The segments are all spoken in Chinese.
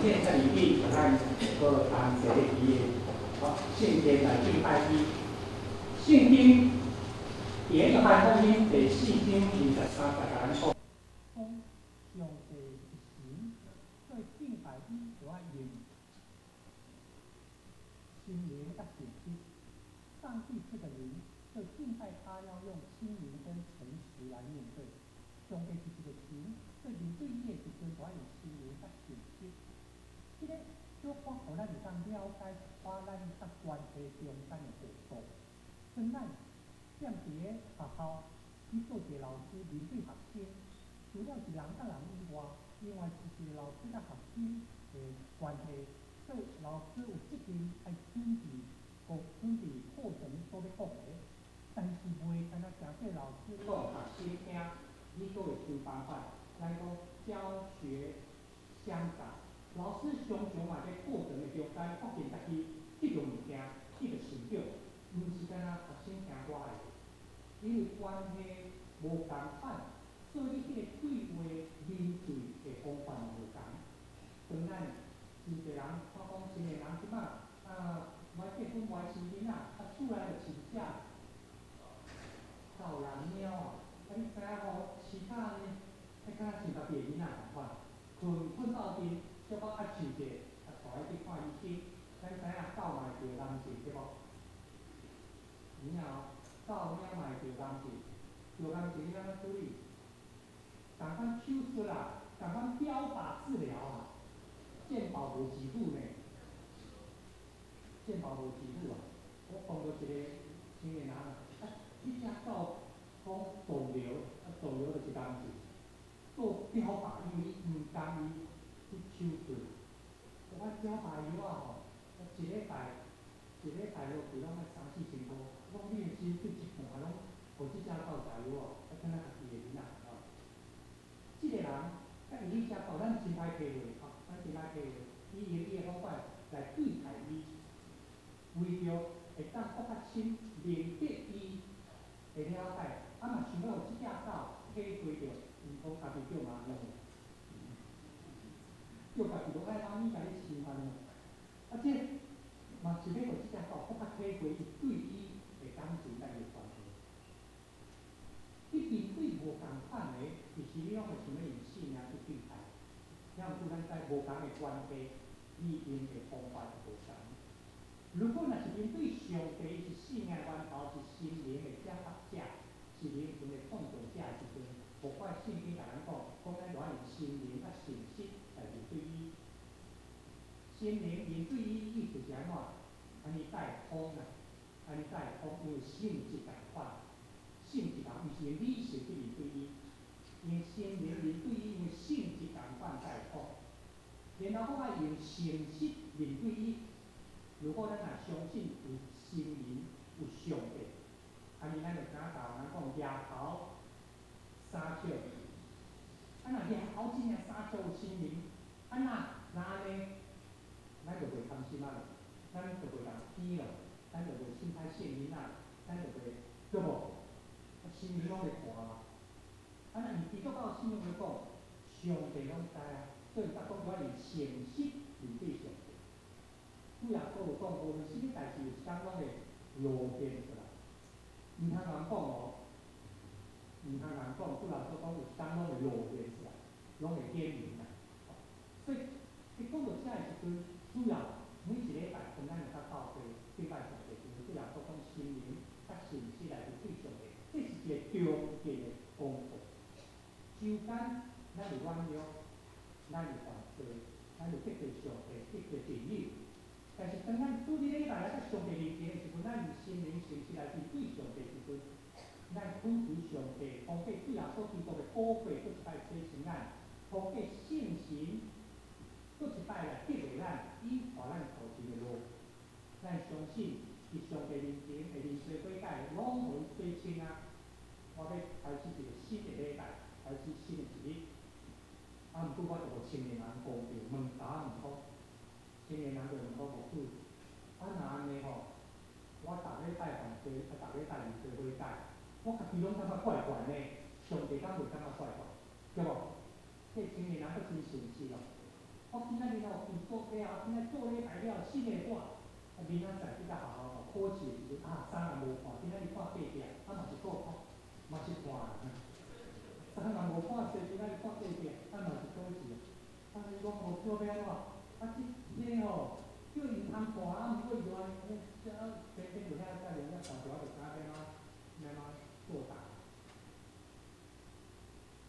见在里地，咱个谈这个题，好，圣经来敬拜一，圣经第一个版福音第4章23节讲讲。从上帝一神，做敬拜伊就要用心灵甲信息。上帝这个人，做敬拜他要用心灵跟诚实来面对。上帝是一个神，做面对伊的时阵，就要用心灵甲信息。这个就看互咱会当了解把咱甲关系中间的互动。像咱踮伫个学校，去做一个老师面对学生，除了是人甲人以外，另外就是老师甲学生的关系。所以老师有责任爱准备课程所要讲的，但是袂干那诚说老师讲学生听，你阁会想办法来讲教学相长。老师常常嘛在课程的中间发现家己这个物件，这个成就，毋是干那学生听我的，因为关系无共款，所以迄个对话面对的方法无共。像咱真侪人看讲新的人即摆要结婚要生囡仔，厝内就饲只狗啦猫啊，你知影吼？饲较安尼，迄敢若像家己的囡仔共款，困到阵，小可爱唱者，带伊去看医生。咱知影狗嘛会着人性对无？有影哦，狗猫嘛会着人性，着人性你安怎处理？共款手术啦，共款标靶治疗啊，健保无支付呢。健保无支付啊！我碰到一个青年人啊，迄只狗讲肿瘤，肿瘤就是工字，做标靶，因为伊毋甘伊去手术。我标靶药啊吼，一礼拜落去拢要3、4千箍。我讲你的薪水一半拢互即只狗食药啊，敢若家己的囡仔共款。即个人甲伊迄只狗，咱真歹体会吼，咱真歹体会。伊用伊的方法来对待伊。为着会当搁较深明白伊会了解，嘛想要有即只狗体会着，毋讲家己叫妈咪，叫家己都爱妈咪甲你饲饭呢。这嘛是要互即只狗搁较体会伊对伊的感情甲伊的关系。你面对无共款的，其实你拢会想要用性命去对待。了毋过咱知无共的关系，你用的方法就无共。如果若是面对上帝，伊是生命的源头，是心灵的掌握者，是灵魂的创造者的时阵，无怪圣经甲咱讲，咱就要用心灵甲信息来面对伊。心灵面对伊，意思是安怎？安尼才会通啊，安尼才会通，因为性质共款，性质共，毋是用理性去面对伊，用心灵面对伊，因为性质共款才会通。然后我爱用诚实面对伊。如果咱若相信有神明、有上帝，安尼咱就敢甲人讲额头三笑。若额头真正三笑有神明，若安尼，咱就袂贪心啊，咱就袂人偏咯，咱就袂凊彩骗囡仔，咱就袂对无？神明拢会看啊。若伊做到信用来讲，上帝拢知啊，所以甲讲我用诚实面对上帝。主耶稣有讲，无论什么代志，有一天拢会露现出来。毋通人讲哦，毋通人讲，主耶稣讲有一天拢会露现出来，拢会显明啦。所以伊讲到遮的时阵，主要每一礼拜跟咱会较斗会敬拜上帝，就是主耶稣讲心灵甲信息来对上帝，这是一个中间的功课。中间咱有软弱，咱有犯罪，咱有得罪上帝，得罪朋友。但是当咱拄伫礼拜来到上帝面前的时阵，咱用心灵诚实来面对上帝的时阵，咱恳求上帝通过主耶稣基督的宝血，搁一摆洗清咱，通过圣神，搁一摆来激励咱，以互咱头前的路。咱相信伫上帝面前会认罪悔改，拢互伊洗清啊！我要开始一个新的礼拜，开始新的一日。毋过我就无青年人讲着，问答毋通。青年人就问我无主，若安尼吼，我逐礼拜犯罪，逐礼拜认罪悔改，我家己拢感觉怪怪呢。上帝敢袂感觉怪怪，对无？这青年人阁真诚实哦。我今仔日哦，做了，今仔做礼拜了，新的我，明仔载比较好好考试的时阵衫也无看，今仔日看隔壁，嘛是够看，嘛是看。衫也无看势，今仔日看隔壁，嘛是考试。但是讲无叫要安怎？这吼，叫因通看，毋过伊就安尼，偏偏就遐载人遐搞条，就知影要安怎做答。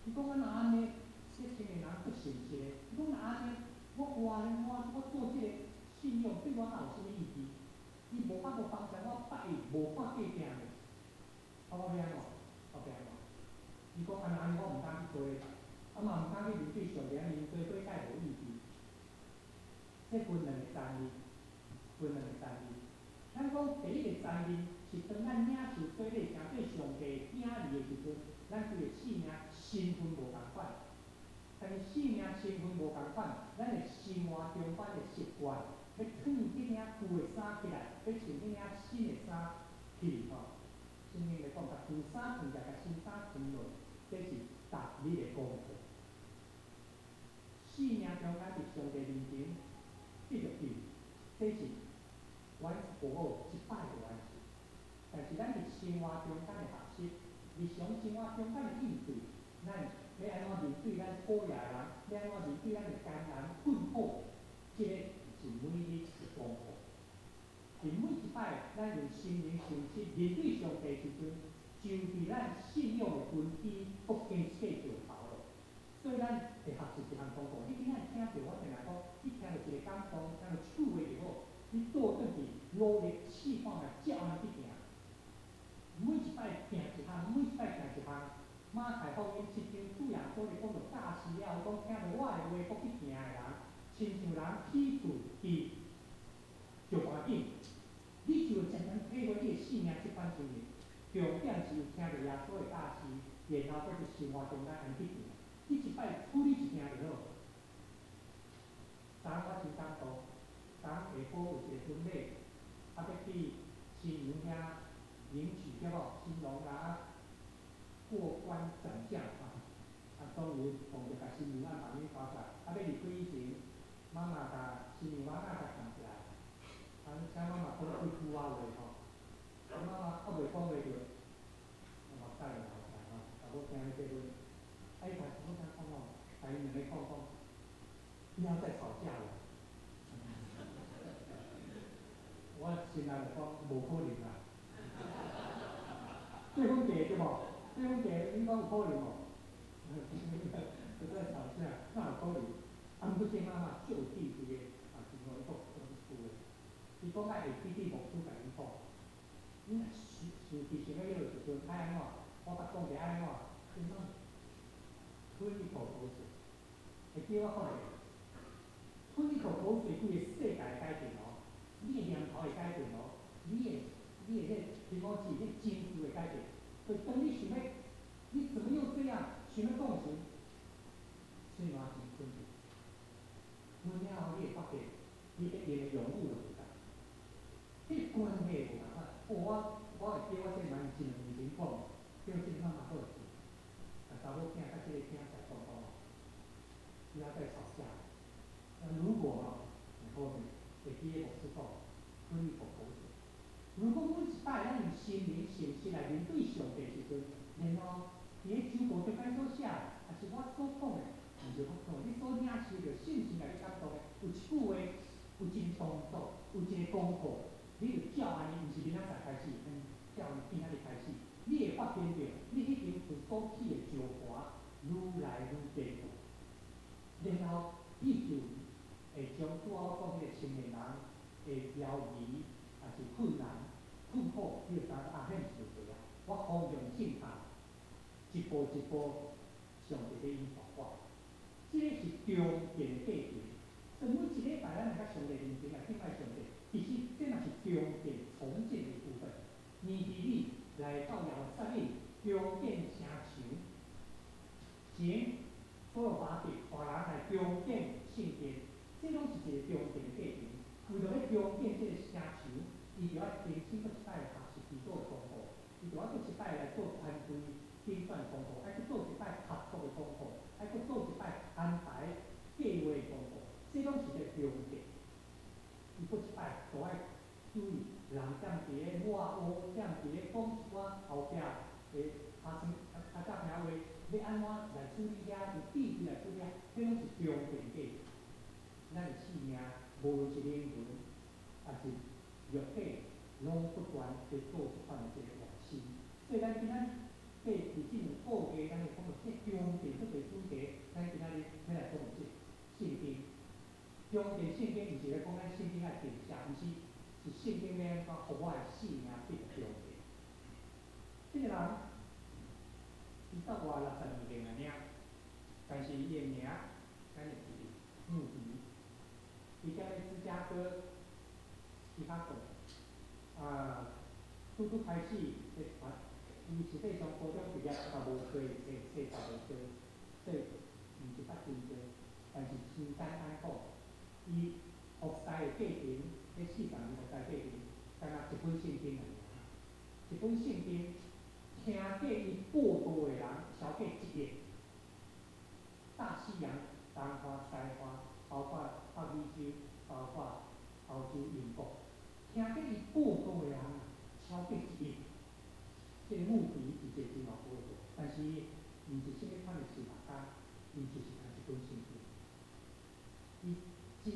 伊讲若安尼，这青年人不信邪。伊讲若安尼，我做这个信用对我哪有啥物意义？伊无法度帮助我拜无看隔壁的，我要安怎？我要安怎？伊讲安尼我毋敢去做礼拜，嘛毋敢去面对上帝，面对对甲无意义。这分两个层面，咱讲第一个层面是当咱领受做礼，行对上帝敬意的时阵，咱规个性命身份无共款。但是性命身份无共款，咱的生活中间的习惯，要脱一领旧的衫起来，要穿一领新的衫去吼。圣经来讲，甲旧衫脱下，甲新衫穿落，这是逐日的功课。性命中间伫上帝面前得着救，这是阮父母一摆就完事。但是咱伫生活中间的学习，日常生活中间的应对，咱要安怎面对咱苦业人，要安怎面对咱的艰难困苦，这个是每日的功课。伫每一摆咱用心灵诚实面对上帝时阵，就伫咱信仰的根基搁加细上头咯。所以咱会学习一项功课。你今仔会听着，我定来讲，你听着一个感动，听着一句话就好，你倒转去努力试看觅，照安尼去行。每一摆行一项，每一摆行一项。马太福音7章主耶稣咧讲着教示了，讲听着我的话搁去行的人，亲像人起厝伫石盘顶，你就会渐渐体会你的性命即款经历。重点是听着耶稣的教示，然后搁伫生活中间安尼去行。你一摆处理一件就好。昨我真感动，昨下晡有一个婚礼，要去新娘遐迎娶对无？新郎来过关斩将终于碰着甲新娘安排面包出来，要离开以前，妈妈甲新娘妈甲扛起来，请妈妈讲几句话吼。妈妈还袂讲话着，目屎就流出来吼。查某囝要结婚，伊甲查某囝讲哦，甲因两个讲，不要再吵架了。我心内就讲无可能啦。结婚嫁对无？结婚嫁你讲有可能无？不再吵架，那有可能。毋过这妈妈就地这个真好，伊讲一句话，伊讲爱会记伫牧师甲伊讲，你想起想要迄个时阵爱安怎？我甲讲者爱安怎？怎样？吞一口口水，会记我讲下。吞一口口水，规个世界会改变哦。你的念头会改变哦，你的迄怎讲是迄情绪会改变。所以当你想要，你怎么又这样？想要讲时，心软真困难。困了后，你会发现，你一定会融入就有啦。迄关系无共款。我会记我这蛮真面前讲，叫这妈妈做事，甲查某囝甲这个囝在讲不要再吵架了。如果以后会记个牧师讲，吞一口口水。如果每一摆咱用心灵诚实来面对上帝时阵，然后伫个周报中间所写，也是我所讲的，毋是我讲，你所领受着信心来去感动的，有一句话，有一个动作，有一个功课，你就照安尼，毋是明仔载开始，照安尼今仔日开始，你会发现着，你已经有所起的石盘愈来愈坚固，然后你就会将拄仔我讲迄个青年人的标语，也是困难、困苦，你就知影现实就对啊。我方向正确，一步一步，上帝咧引导我。这个是中间的过程。所以每一礼拜咱来甲上帝面前来敬拜上帝，其实这嘛是中间重建的一部分。年期里来到耶路撒冷，重建城墙，前所有法律大人来重建圣殿，这拢是一个中间的过程。为着要重建这个城墙，伊就要重新搁一摆学习祈祷的功课，伊就要搁一摆来做团队精算功课，还搁做一摆合作的功课，还搁做一摆安排计划的功课。这都爱注意，人踮伫咧我屋，踮伫咧讲一寡后壁诶学生较平话，要安怎来处理遐，有智慧来处理遐，迄拢是中电价。咱的性命，无论是灵魂，还是肉体，拢不断在做一款的这个换新。所以咱今仔对伫即两个月，咱会讲到这中电这个主题，咱今仔日要来讲这圣经。中电圣经毋是咧讲咱圣经爱电写，毋是，是圣经要安怎互我的性命变中电。这个人，伊到活62年的命，但是伊的名，咱会记住，穆迪。伊踮咧芝加哥芝加哥，拄开始咧传，伊实际上高中毕业嘛无多，说实无多，所以毋是捌真多，但是时间安好，伊学师的过程，迄40年学师过程，敢若一本圣经尔尔，一本圣经，听过伊报道的人超过1亿，大西洋、东花、西花，包括北美洲，包括欧洲、英国，听过伊报道的人超过1亿。这个目的是一个真好报道，但是毋是什么款的事物家，伊就是看一本圣经。伊真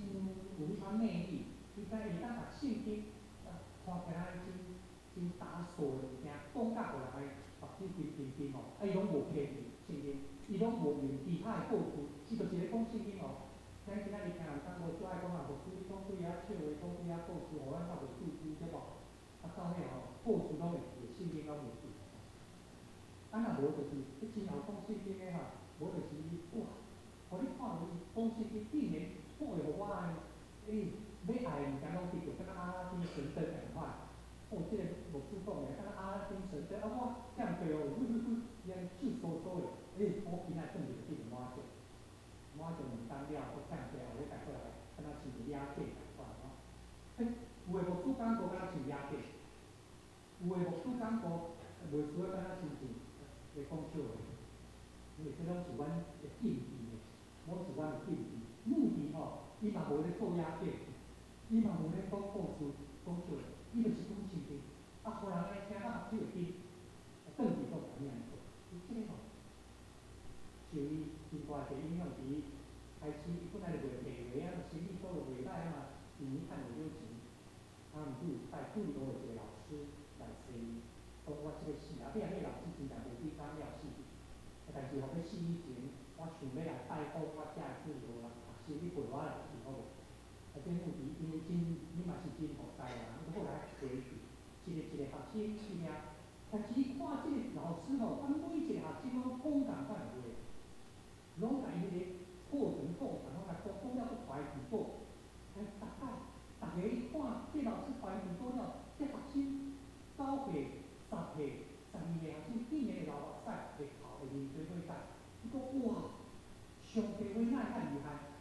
有迄款魅力，伊会当把圣经看起来真打扫的物件，讲甲互人个目睭平平平哦，伊拢无骗你圣经，伊拢无用其他的故事，伊就是咧讲圣经哦。咱今仔日听人讲无做爱讲啊，无处理讲对啊笑话，讲对啊故事，互咱较袂注意对无？到尾吼，故事拢会记，圣经拢袂记。若无就是迄真后讲圣经的吼，无就是哇，互你看有讲圣经竟然看会互我安尼，要爱的物件拢得着，敢若阿拉丁神灯共款。哦，这个牧师讲的，敢若阿拉丁神灯，我踮地哦，伊安尼手搓搓的，我今仔转去就变成满种，满种2工了，我踮地后尾带过来，敢若像个鸦片共款哦。有的牧师讲过，敢若像鸦片。有的牧师讲过，袂输啊，敢若亲像咧讲笑话，因为这拢是阮的禁忌的，拢是阮的禁忌。目的吼，伊嘛无咧做鸦片，伊嘛无咧讲故事、讲笑话，伊就是讲圣经，互人来听啊，目睭会紧，转去做啥物安尼做？伊即个吼，受伊真大个影响，伊开始伊本来就卖地画啊，生意做落袂歹啊嘛，年年趁袂少钱。毋过有一摆，拄着一个老师来找伊，讲我即个死啊，你老师真正无几工了死，但是互要死以前，我想要来拜访我遮的主路啦，学生你陪我来去好无？这目的因为你嘛是真服师的人，后来回去，一个学生去听，但是伊看即个老师吼，他每一个学生拢讲共款的话，拢甲伊迄个课程讲啥，拢甲讲了去怀疑过，大家一看，这老师怀疑过了，这学生9岁、10岁、12岁学生竟然会流目屎，会哭，会面做伙使，伊讲哇，上帝话哪会遐厉害？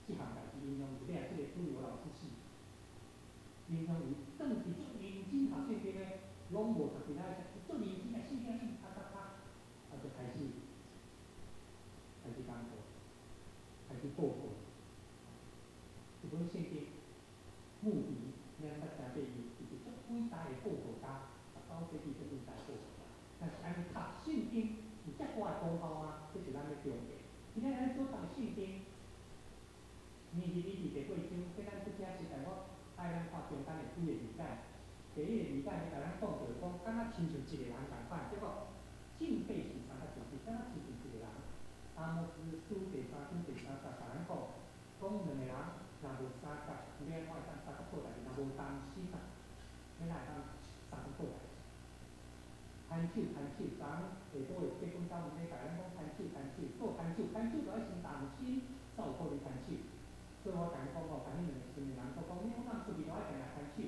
这项代志影响伊，你啊，这个主流老师死，影响伊，转去做认真读圣经的，拢无读其他的，做认真的圣经读，就开始讲课，开始报告，一本圣经。目的，咱捌听过伊，就是足伟大的报道家，19世纪足伟大的报道家。但是安尼读圣经有遮大的功效吗？这是咱要重点。今仔咱所读的圣经，年日里第8章，这咱即只是在我爱咱看中间的几个字解。第一个字解，伊甲咱讲着讲，敢若亲像一个人共款，对无？敬佩是啥个就是，敢若亲像一个人。阿摩司书第3章第3节，甲咱讲，讲两个人。若无三角，你安怎会当三角做代志？若无同心啊，你哪会当三角做代志？牵手，昨昏下晡结婚到阮咧，甲咱讲做牵手就要先同心，才有可能牵手。所以我甲伊讲哦，甲恁两个人讲，你咱出去都爱定定牵手。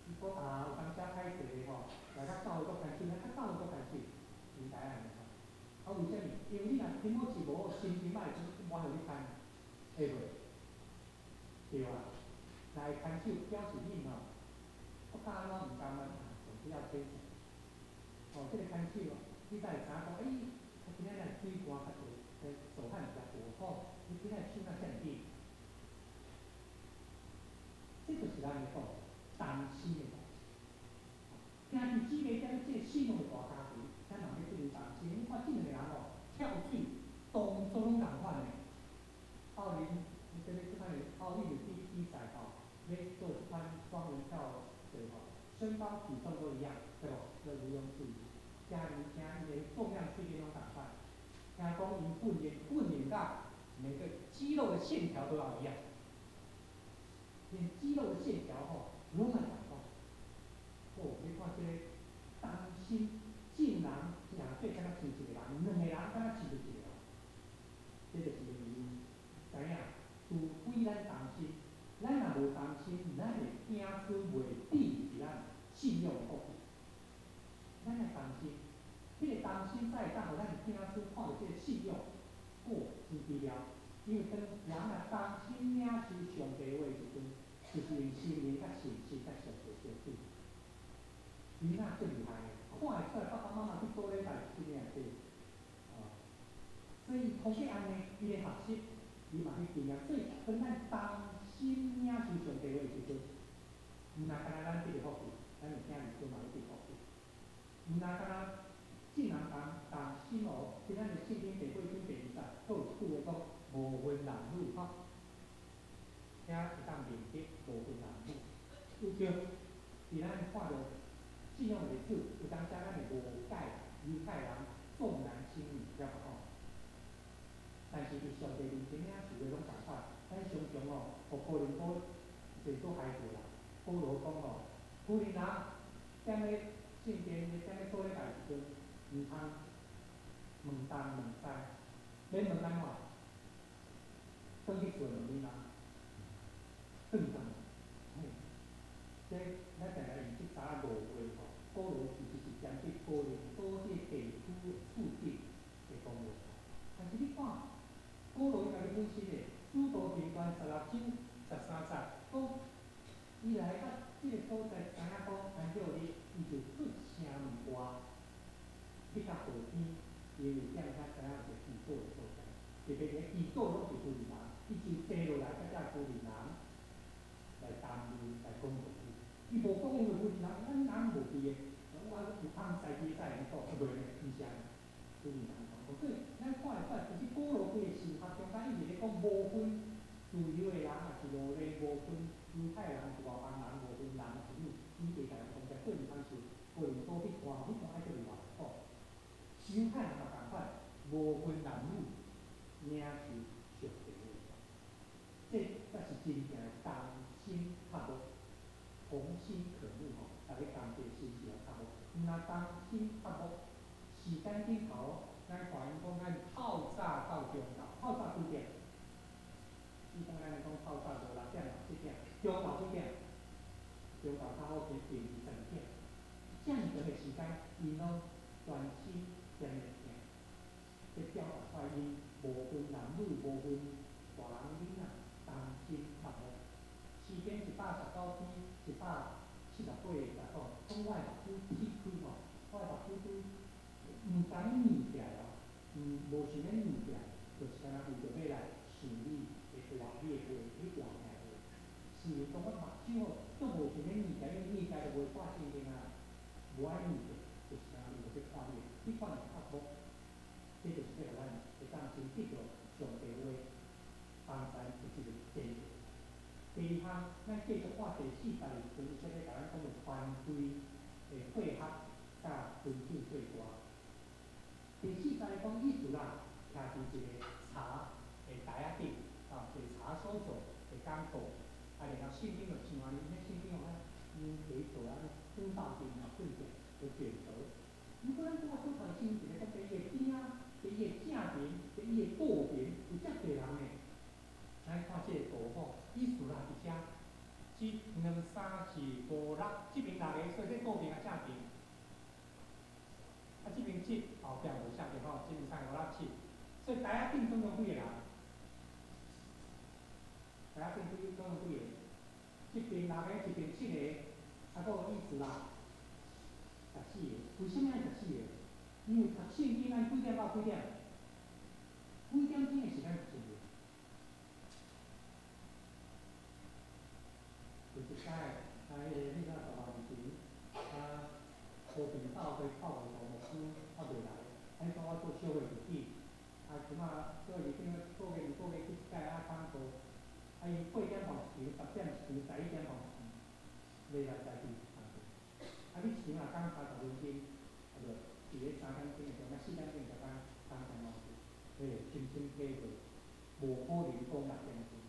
伊讲有当时歹势的吼，来较教会搁牵手，来较教会搁牵手，应该安尼吼。为什么？因为你若品质是无好，心情歹，我互你牵，会袂？对啊，若会牵手表示恁吼，我敢安怎毋甘啊？总是要坚持。这个牵手你才会知影讲，今仔日水汗较多，手汗比较多，你今仔手哪遮尔紧？这就是咱咧讲担心的代志。听住姊妹踮即个信用的大家庭，咱人要对伊担心。你看即两个人哦，跳水动作拢共款的。奥林，你这个即摆奥运的比赛吼，要做一款双人跳水吼，身高体重都一样，对不？要毋庸置疑。加瑜伽伊连重量训练拢共款。听讲伊训练到每个肌肉的线条都要一样，连肌肉的线条吼拢要共款。哦，你看这个担心竟然两对敢若亲一个人，两个人敢若亲着一个人，这就是原因。知影？除非咱担心，咱若无担心，咱会惊出袂抵是咱信用的福气。咱来担心，迄个担心才会当互咱惊出看到这个信用，哦，真奇妙。因为当人若担心领受上帝话的时阵，就是因心灵甲信息甲上帝相对。囡仔最厉害的，看会出来爸爸妈妈去做礼拜是怎样做，所以通过安尼，伊的学习，伊嘛去经验。所以当咱担心领受上帝话的时阵，毋但干咱得着福气，咱的囝儿孙嘛要得福气。毋但干咱竟然担心哦，今仔日圣经第8章第20，佫有一句话讲无分男女吼，遐会当明白无分男女，有着。伫咱看着信用的历史，有当时咱会误解犹太人重男轻女，了不吼？但是伫上帝面前领受的拢共款。咱常常哦，互哥林多侪做孩子啦。保罗讲哦，妇人踮咧圣殿踮咧做礼拜时阵，毋通问东问西，免问安怎？转去做问你人，转转。这咱定定用即早误会吼，保罗其实是针对哥林多这地区的处境来讲话。但是你看，保罗伊家己本身的使徒行传16章13节讲，伊来到即个所在，知影讲安叫你，伊就出城门外，去到河边，因为踮遐知影有一个祈祷的所在，特别个祈祷拢是妇人人，伊就坐落来，甲遮妇人人来谈论来讲道理。伊无讲因为妇人人，咱无记的，我有通使记使安尼讲，袂袂，毋是安尼。妇人人讲，所以咱看会出来，其实保罗规个神学中间一直咧讲无分自由的人，也是奴隶，无分犹太人是外邦人，无分男是女，伊袂甲人讲在，所以毋通是个人多去看，你看爱叫另外讲。犹太人嘛共款，无分男女，领受上帝的话，这才是真正的同心合睦，同心可睦吼，大家同齐心是来合睦。毋若同心合睦，时间顶头，咱看因讲咱透早到中昼，透早几点？一般咱来讲透早就6点7点，中昼几点？中昼较好去12点。这样长的时间，因拢专心在咧听，这表达出来因无分男女，无分大人囡仔，同心合睦。时间119天178个日子，讲我的目睭裂开吼，我的目睭都毋敢硬起来哦，无想要硬起来，就是干那为着要来想你的话，你的话，你话听的话。是讲我目睭哦，足无想要硬起来，因为硬起来就袂看圣经啊，无爱硬起，就是干那为着要看你，你看是合睦，这就是要互咱会当先得着上帝话，帮咱有即个坚定。第二项，咱继续看第4节的时阵，伊说要甲咱讲的团队的配合，甲分享做歌。第4节讲意思啦，徛伫一个茶的台仔顶，一个茶所做的讲座，然后圣经就像安尼，那圣经有安可以做安尼，转到顶啊，对着就卷轴。如果咱拄仔所读的圣经是咧讲第伊的边啊，第伊的正面，第伊的倒面，有遮济人呢。咱看这个图吼，意思啦是遮，1、2、3、4、5、6，这边6个，所以这倒面啊正面。这边7后壁无写着吼，这边3、5、6、7，所以台仔顶总共几个人？台仔顶总共几个？这边6个，这边7个，还佫有意思啦，14个。为什么爱14个？因为读圣经咱几点到几点？几点钟的时间读圣经？就是小月就紧，即马做二点过月去一届放过，伊8点半一场，10点一场，11点半一场，礼拜在地放过。你一场讲30分钟，就伫咧3点钟的钟，4点钟就讲上完去，深深体会，无可能讲6点钟。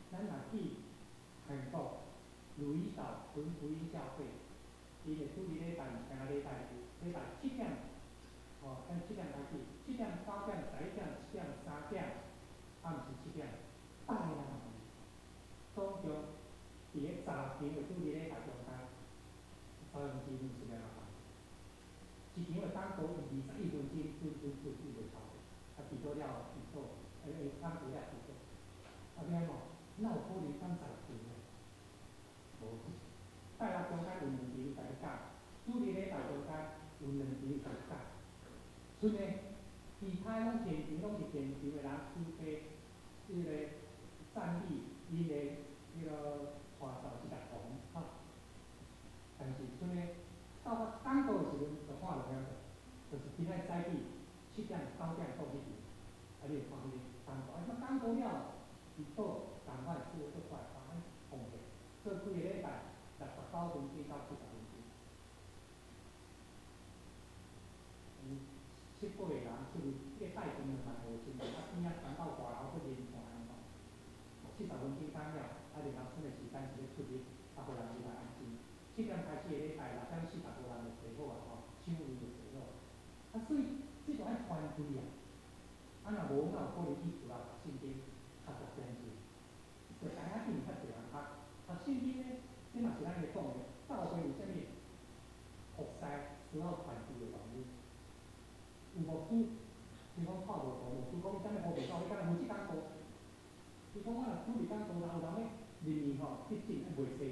咱若去韩国如意岛纯福音教会，伊会拄伫礼拜二行礼拜7点，咱7点开始，7点、8点、11点、7点、3点，暗时7点，8个人，总共伫咧10场会拄伫礼拜中间，2/3是两个。一场会讲到21分钟，准伊袂超过，迟到了迟到，按时了迟到。你看无？哪有可能讲10场呢？无，拜六中间有2场，甲你讲，主日礼拜中间有2场，甲你讲。剩的其他拢现场拢是现场的人举杯，赞美因的传道是同，但是剩的到讲道的时阵就看落了，就是今仔早起7点、9点到去场，你会看迄个讲道，讲道了，伊倒同款出来奉献，做几个礼拜69分钟到70分钟。7、8个人出去，带动2万5千人，边传到外头去连传70分钟讲了，然后剩的时间是咧出去，无人入来安静。7点开始的礼拜，6点40无人就坐好啊，唱歌就坐好。所以这就爱团队啊，若无哪有可能去读圣经读10点钟？就知影一定较侪人读圣经呢，这嘛是咱咧讲的，教会有啥物服侍需要团队的原因。有牧师，比如讲看无图，牧师讲伊啥物好袂到，你敢若负责讲道？伊讲我若主日讲道，有人要入面去进，袂找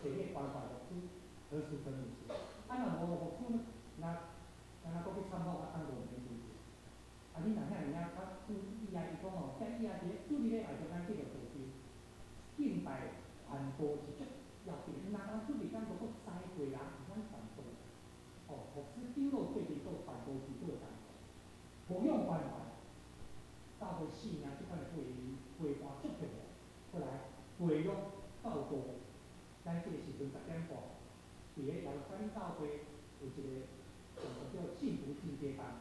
迄个关怀牧师和属神牧师。若无牧师，敢若搁去参访讲道毋免钱。你若遐尔伊讲即伫咧主日礼拜中间继续做阵，敬拜传道是足要紧。若人主日讲道，搁3个人会晓传道，牧师长老做阵做传道是做工。无用关怀，教会4年即款的陪伴足重要。过来培育教导，咱即个时阵10点半，伫咧阳山教会有一个叫幸福进阶班，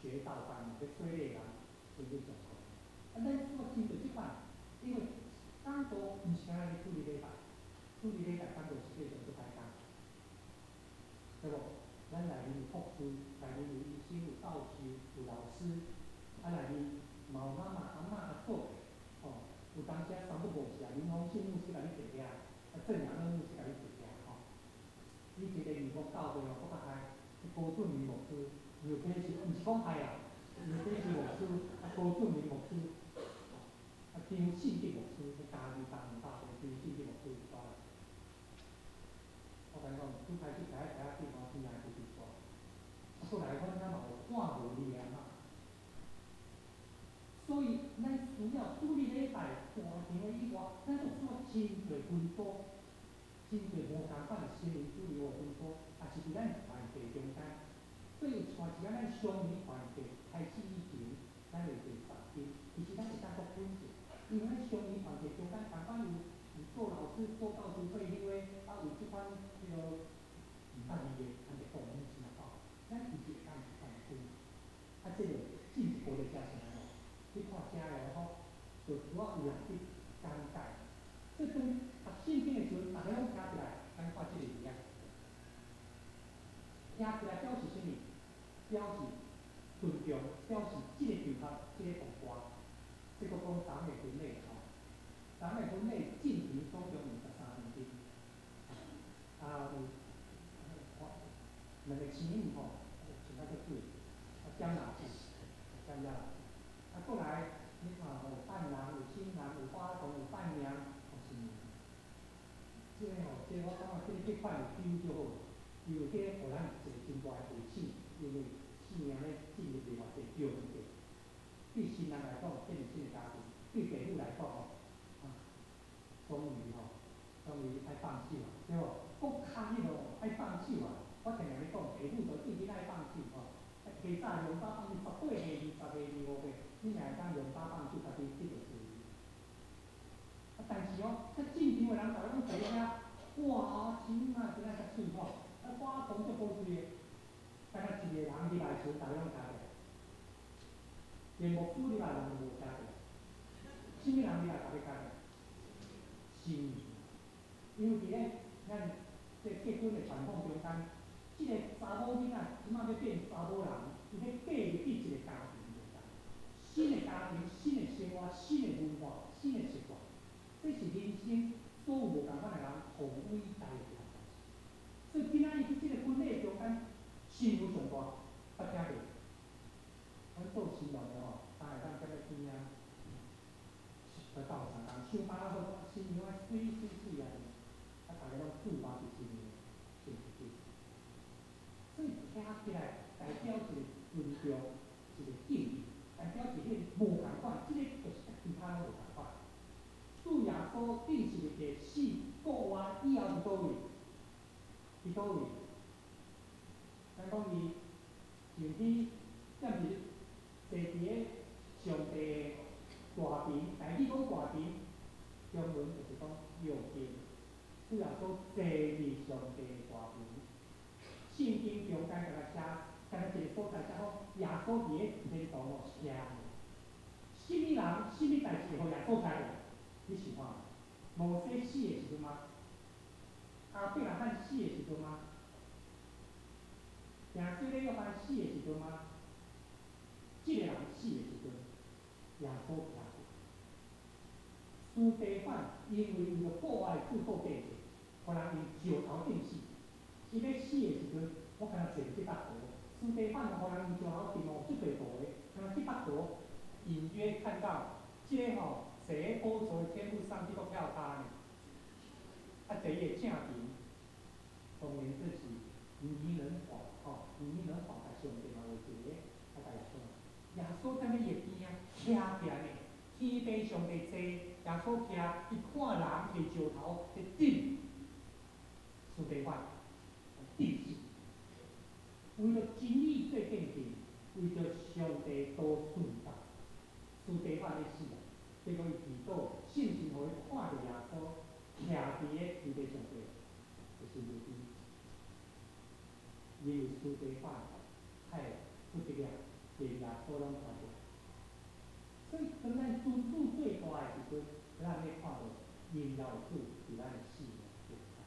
学道班，要做礼人，甚至上课。咱做针对即款，因为讲道毋是干那咧主日礼拜，主日礼拜讲道实际上做歹讲，对无？咱内面有牧师，内面有医生，有教授，有老师，内面嘛有妈妈、阿嬷、阿祖，有当时三不五时林鸿信牧师甲你坐遐，郑阳乐牧师甲你坐遐，你一个义工教会搁较歹，高俊明牧师，尤其是毋是讲歹啦，尤其是牧师，高俊明牧师，张信德牧师，嘉义东门教会张信德牧师有带来。我甲你讲，拄开始第一去边仔就伫带。过来阮遐嘛有看无力啊。所以咱需要主日礼拜大场的以外，咱就需要真侪分组，真侪无共款的心灵主义的分组，也是伫咱团体中间。所以有一段时间咱相遇团体开始以前，咱会做10天，其实咱会当搁分组，因为咱相遇团体中间，同款有做老师、做教师退休的，有即款毋捌字的，咱就讲咱是嘛搞，咱其实会当团队，这个进一步的加强哦。你看遮个就主要有人去讲解，即阵读圣经的时阵，大家拢听起来，咱看即个字啊，听起来表示啥物？表示尊重，表示即个场合、即个同伴。这个讲党的分类党的分类进行总共23分钟，有2个青音穿较足水，点蜡烛，点蜡烛，过来你看有伴人、有新人、有花童、有伴娘，新娘。这我感觉这款有比较好，因为这互咱坐真大的会场，因为新娘咧进入另外一个场面。对新人来讲，建立新的家庭；对父母来讲终于爱放手啊，对无？国较迄落爱放手啊！我常常咧讲，父母就一定爱放手其早用八棒18个、20个、25个，你若会当用八棒就家己记着注意。但是哦，这正常的人大家拢坐遐，哇，真啊，真啊，较顺吼，花筒足好水的。敢若一个人入来时，大家拢徛起来，连牧师入来人都无徛起来。什么人入来特别徛起来？新人，因为伫咧咱这结婚的传统中间，即个查某囡仔即马要变查某人，伊要嫁入去一个家庭中间，新的家庭、新的生活、新的文化、新的习惯，这是人生所有无共款的人同伟大的一项代志。所以今仔日伫即个婚礼中间，新娘上大，捌听过？阮做新郎的吼，当会当站咧边啊，在斗相共，想巴仔说新娘啊水水水啊，啊大家拢祝福是新娘，是毋是？所以听起来代表一个尊重，一个敬意，代表一个无共款，即、个就是甲其他拢无共款。主耶稣定是一个死过活以后伫倒位？伫倒位？咱讲伊上天暂时坐伫咧上帝的大屏，台语讲大屏，中文就是讲右边。主耶稣坐伫上帝的大屏。圣经中间甲他写，甲他一个所在写讲，耶稣伫咧天堂哦徛咧。什么人、什么代志会互耶稣知？你想看？摩西死的时阵吗？亚伯拉罕死的时阵吗？耶稣咧约翰死的时阵吗？即个人死的时阵，耶稣徛过。司提反因为为着破坏制度秩序，互人用石头钉死。伊要死的时阵，我敢若坐700图。司提反互人用石头钉哦，足侪图的，敢若700图，隐约看到即个吼，坐喺宝座的天父上帝都跳他呢。啊，坐伊的正面，当然这是拟人化吼，拟人化甲上帝嘛有一个，啊，甲耶稣，耶稣在你的边啊，徛起来呢。天边上帝坐，耶稣徛，伊看人摕石头去钉，司提反，钉死。为了真理做见证，为着上帝多顺道，司提反咧死啊，结果伊祈祷，圣神互伊看着耶稣徛伫咧天地上帝，就是如今，因为司提反太不得了，连耶稣拢看着。所以当咱尊主最大的时阵，咱要看到荣耀主伫咱的生命中间。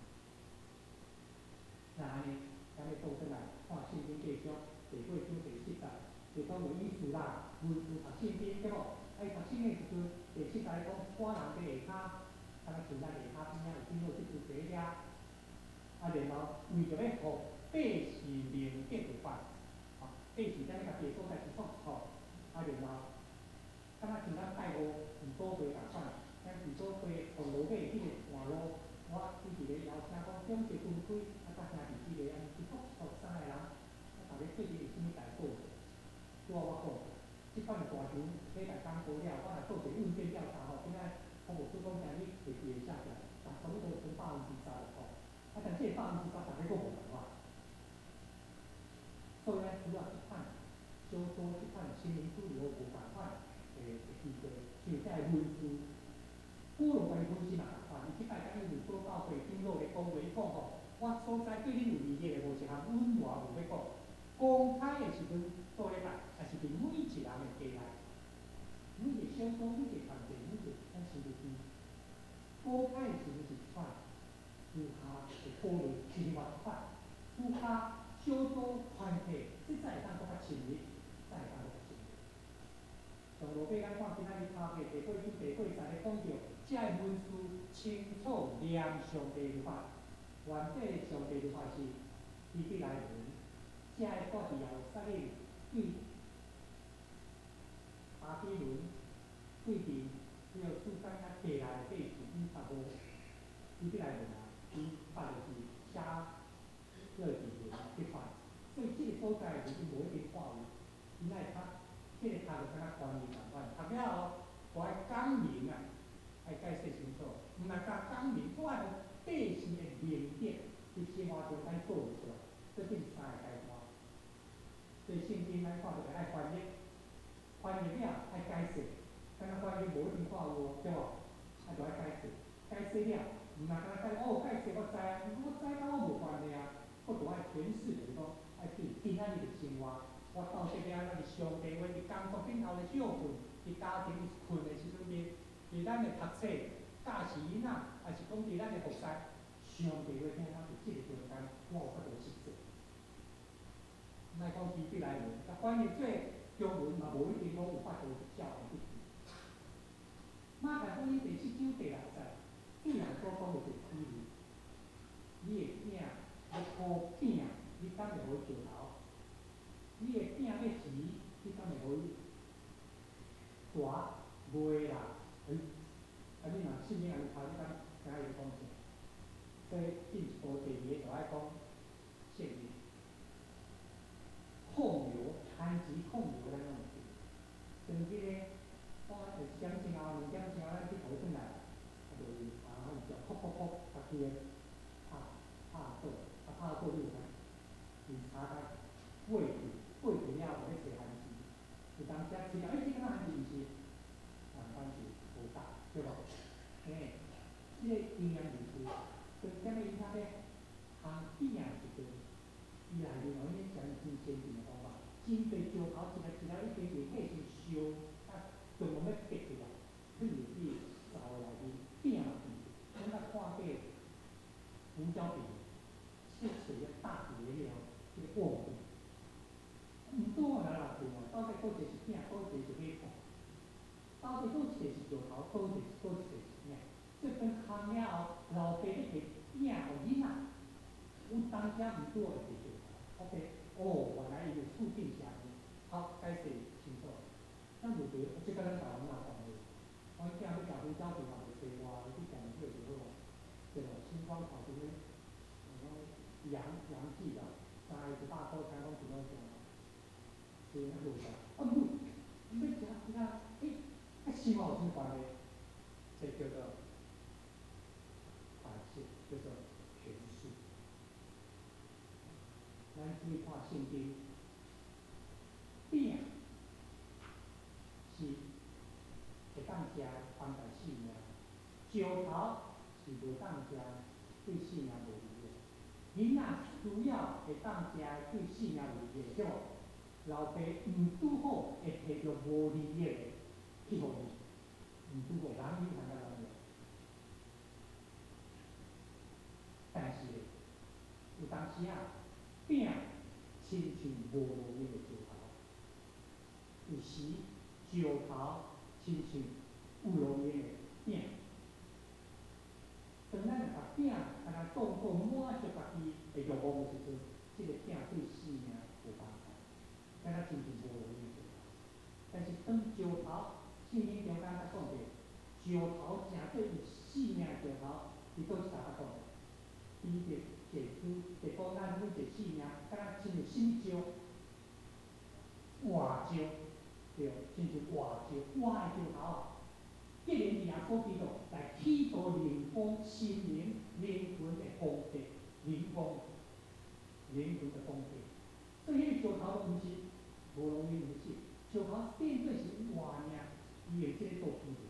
那安尼，咱要倒转来看圣经继续第8章第10节，就讲有意思啦。文字读圣经对无？爱读圣经的时阵，第10节讲寡人伫下骹，敢若像咱下骹边仔有见到即支茶叶，啊，然后为着要互百姓明结就办，啊，百姓在家己的所在一创吼，啊，然后。敢若像咱拜五伫宝贝共款，咱伫宝贝红路尾迄个段路，我伊伫咧邀请讲中节分开，啊，甲兄弟几个安尼一撮3个人，啊，逐个最近有啥物代报者，拄好我讲，即摆的大场礼拜讲好了，我来做一个问卷调查吼，今仔我无说讲今日摕几个写起来，但差不多成30%吼，啊，但即个30%逐个佫无共款，所以咱主要去看，小说去看新民主流无共款。记过，像遮个文字，古龙关分析嘛共款。伊即摆讲伊有所教会长老咧讲话，伊讲吼，我所知对恁有意义的无一项温话有要讲。公开的时阵做咧来，也是伫每一人的家内，每个小组、每个团体、每个咱生活边。公开的时阵是一款，私下的讨论是另外一款。私下小组团体，即才会当搁较亲密，才会当搁较亲密。上路尾咱看今仔日头家第8章第8节咧讲着，遮个文字清楚念上帝律法，原底上帝律法是希伯来文，遮个带伫耶路撒冷对巴比伦对面迄个苏珊较地来的八字25，希伯来文啊，伊发就是写勒字文即款，所以即个所在的文无一定看有，因爱较。即个读就敢若翻译共款，读了后，我爱讲明啊，爱解释清楚，毋若甲讲明，我爱互百姓的明白，伫生活中咱做袂出来，这就是3个阶段。所以圣经咱看就爱翻译，翻译了爱解释，敢若翻译无一定看有对无？啊，就爱解释，解释了，毋若敢若解哦解释我知啊，我知啊我无关系啊，我就爱诠释就是讲，爱对今仔日的生活，我到底要安怎是上帝话伫工作顶头的少份，伫家庭困的时阵面，伫咱的读册、教饲囡仔，还是讲伫咱的服侍，上帝话听咱伫即个中间，我有法度实践。莫讲奇迹来源，甲翻译做中文嘛，无一定讲有法度照会去记。马太福音第7章第6节，主人所讲的就是比喻。你的饼要铺饼，你敢会互伊石头？你的饼要钱，你敢会互伊大？袂啦，啊你若圣经安尼读，你敢知影伊讲啥？所以进一步第2个就爱讲圣经。控油，残疾控油咱拢会记。曾经咧，我1点钟后、2点钟后，咱去互伊转来，啊就是伊就噗噗噗，家己诶拍倒，拍倒你有啥？检查甲过去了后，要找限制。有当时啊，这敢若限制毋是？反是无答，对无？即个经验就是，跟踮咧伊遐咧烘饼的时阵，伊内面有迄真先进的方法，真侪石头一粒一粒已经是火是烧，啊，全部要逼起来，放入去灶的内面，饼嘛变，咱甲看过胡椒饼，切水个大饼了，迄个锅饼，毋多来6片哦，到底倒一个是饼，倒一个是米饭，到底倒一个是石头，倒一个是饼。这顿烘了后，老爸咧摕饼互囡仔，有当时毋拄会摕石头 ，OK， 哦，原来伊就处境是安尼，好，解释清楚。咱就对，即甲咱台湾人有关系。阮囝要食胡椒饼也袂找我，去店里买就好啊，对无？星光草根咧，洋记啦，318块，听讲真好食，所以咱无食。啊，唔，你要食其他，甲生活有啥关系？这叫做解释，叫做诠释。咱注意看圣经，饼是会当食帮助性命，石头是袂当食，对性命无利的。囡仔需要会当食对性命有利的，对无？老爸毋拄好会摕着无利益的去互伊，毋拄好，人有通甲人有。但是有当时啊，饼亲像无路用的石头，有时石头亲像有路用的饼。当咱把饼敢若当满足家己的欲望的时阵，这个饼对生命无帮助，敢若亲像无路用的石头。但是当石头，圣经中间甲讲者，石头正对有生命的石头，伫倒一搭甲讲？伊就解释，就讲咱每一个生命，敢若亲像什么石？活石，对，亲像活石，活的石头啊。既然耶稣基督来启导灵光、心灵、灵魂的光体，灵光、灵魂的光体，所以迄个石头毋是无容易的事，石头变做是活命，伊会即个做基础。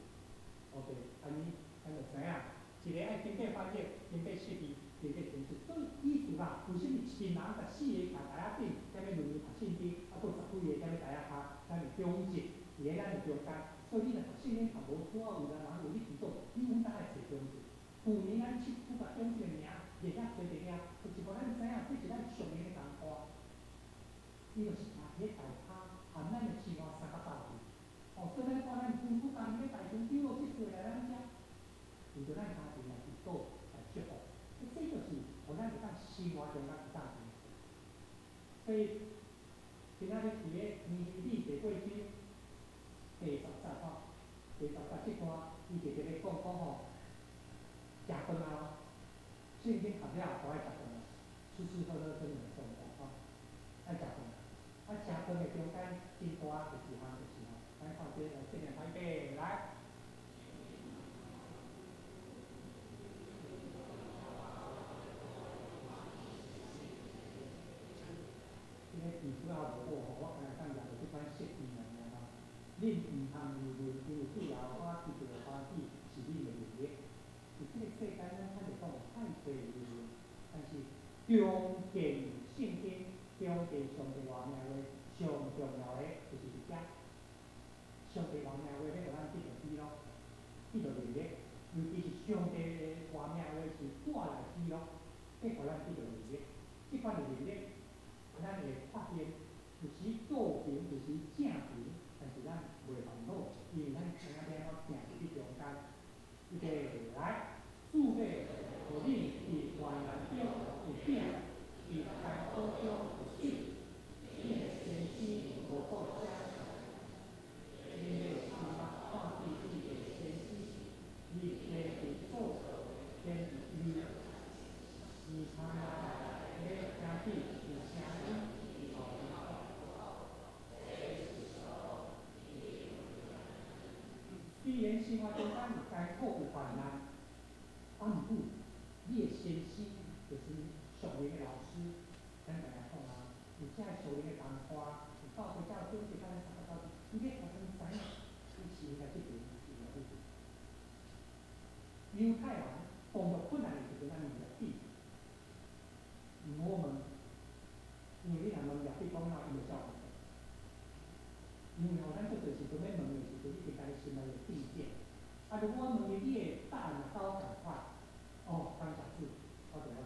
OK， 安尼咱就知影，一个爱经过翻译，经过设计，经过诠释，所以意思啦，为什么一群人14个徛台仔顶，踮咧论读圣经，啊，佫10几个踮咧台仔骹，咱就中间，伫咧咱的中间。所以你若读圣经读无错，有人有你去做，你稳当来找中间。旧年咱去把中间的名列遐侪伫遐，就是互咱知影，这是咱上面的功课。伊就是徛伫咧台骹，含咱的生活3到8年。哦，所以咱看咱夫妇家己咧大船长落去做来咱遮，为着咱家庭来去做来祝福。这就是互咱会当生活中咱会当平时。所以今仔日伫咧年纪里第8章第10节吼，第10节即段伊就伫咧讲吼，食饭后，圣经读了就爱食饭啊，吃吃喝喝真的很重要吼，爱食饭。啊，食饭的中间真大就是项就是吼，咱看这这两台底来。这个技术也无好，我今日当然即款设计尔啊。恁毋通因为最后我记着欢喜是恁的能力，是即个世界咱看着讲太多的能力，但是中间圣经、中间上帝话命话，上重要的就是一只。上帝话命话要互咱记着记录，记着能力，尤其是上帝的话命话是带来记录，要互咱记着能力。即款的能力，咱会发现，有时做平，有时正平，但是咱袂烦恼，因为咱知影要安怎行伫中间。一个来，主要互你伫患难中有饼，伫艰苦中有水，你的先知无够遮你的心目看见你的先知，你的做天意，你他要听见有声音。虽然生活中咱有艰苦有患难，毋过你的先师就是属灵的老师，咱常常讲啊，有这属灵的同花，有教会教准备咱三个教，你要互因知影，伊是应该这边，是应该这边。犹太人碰到困难的时阵，咱问业主，毋好问，因为你若问业主讲哪，伊就照顾。因为咱做做时阵要问的时阵，你得家己心内有定见。如果我问你的答案甲我同款，感谢主，我就问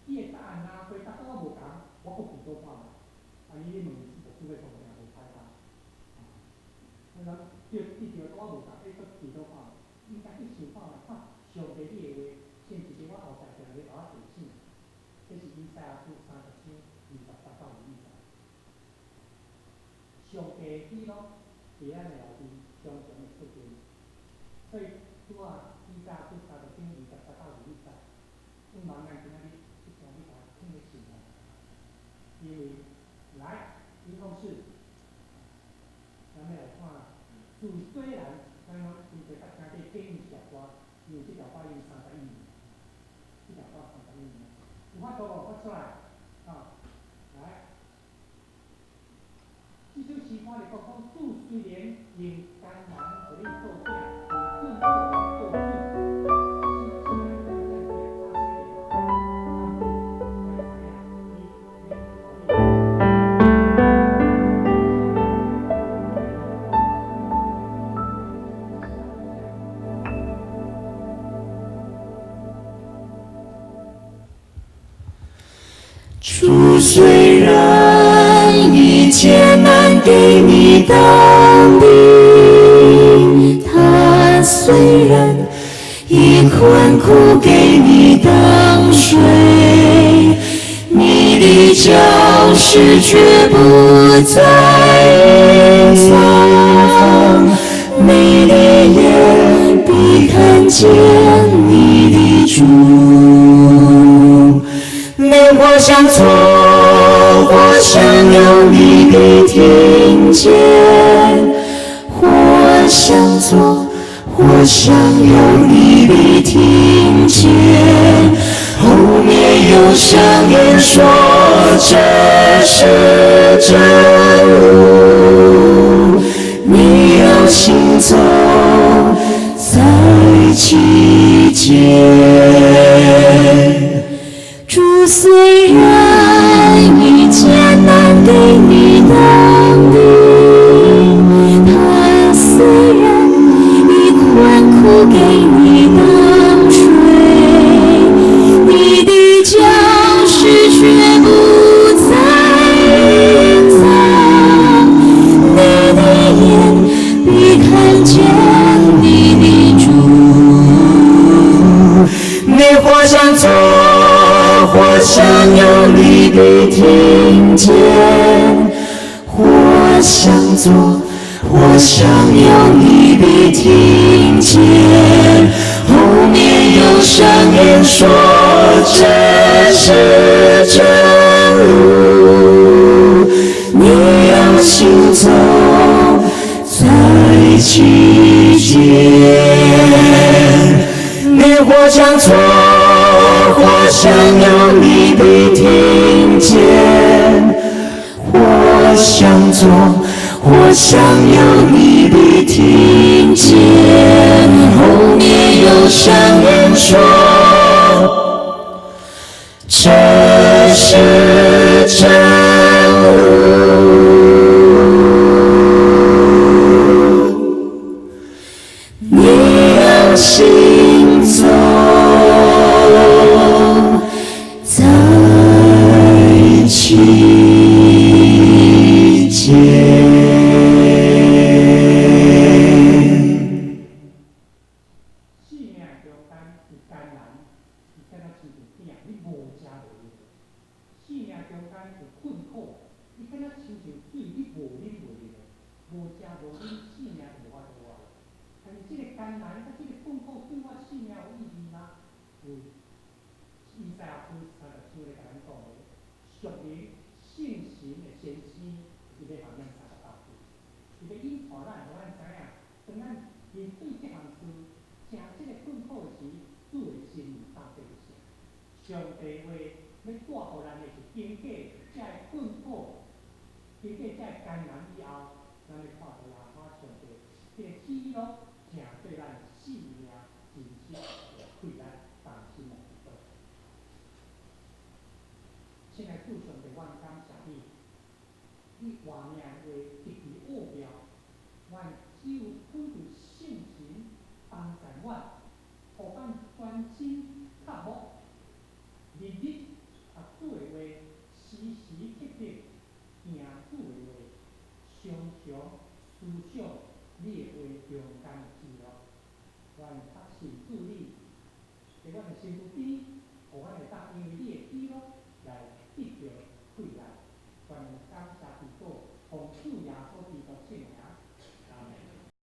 你的答案回答甲我无同，我搁祈祷看卖。你问是就主要从命无歹吧？我讲对我无同，搁祈祷看卖。你家己想看卖，上帝你的话，先一个我后代定咧甲我提醒，这是以赛亚书30章28到30。上帝的记录伫咱的后边常常会出现，所以拄啊，以赛亚书30章28到30，阮茫咱今仔日一定要甲听咧信哦，因为来，伊讲是，咱要来看，虽然咱讲真侪甲听这建议这条歌，因为这条歌已经31年，这条歌31年，有法度无？发出来，来。这首诗歌里讲，主虽然用艰难互你做饼，用困苦做水，主虽然以艰难给你当兵，他虽然以困苦给你当水，你的教室绝不再隐藏，你的眼必看见你的主。每或想错，或想有你的听见，或想错，或想有你的听见，后面有声音说这是真路，你要行走在其间。主虽然以艰难给你当兵，他虽然以困苦给你当水，你的教室却不再隐藏，你的眼必看见你的主。你或想走，或想有你的听见，或想做，或想有你的听见，后面有声音说这是真路，你要行走在其间。你或想错，或想有你的听见，或向左，或向右，你必听见。后面有声音说，这是真路，你要行走在其间。性命中间是艰难，是敢若亲像饼，你无食无啉；性命中间是困苦，你敢若亲像水，你无啉无啉的，无食无啉，性命就无法度活。但是这个艰难，甲这个困苦对我性命有意义吗？有。以赛亚书30书咧甲咱讲的，属灵圣神的先知，伊要向咱30句，伊要引带咱，互咱知影，当咱面对这项事，正这个困苦的时，主的心意到底是啥？上帝话要带互咱的是经过这困苦，经过这艰难以后，咱要看到耶和华上帝这个喜乐，正对咱性命真实的对咱放心的知道。现在主上帝，我感谢你，你话命话直直恶标，我只有根据圣神帮助我，互咱专心刻薄，日日读主的话，时时刻刻行主的话，常常思想你的话中间的喜乐。愿确信主你，在阮的身躯边，互阮会当因为你的